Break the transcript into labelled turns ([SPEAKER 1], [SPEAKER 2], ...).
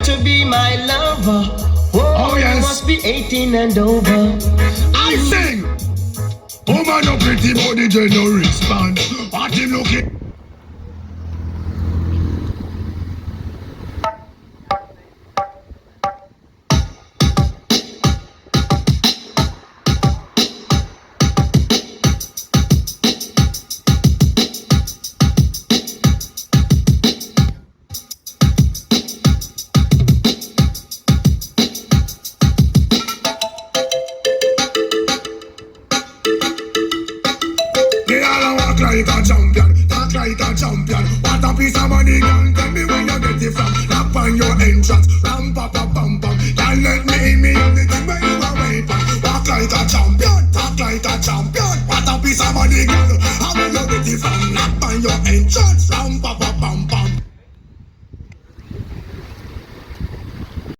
[SPEAKER 1] to be my lover.
[SPEAKER 2] Oh, yes.
[SPEAKER 1] You must be 18 and over.
[SPEAKER 2] I sing. Woman no pretty body, they no respond. What him looking? Like a champion, talk like a champion. What a piece of money, girl. Tell me where you get it from. Knock on your entrance, ram pa pa pam pam. Can't let me in me of the thing where you are waiting. Walk like a champion, talk like a champion. What a piece of money, girl. How will you get it from? Knock on your entrance.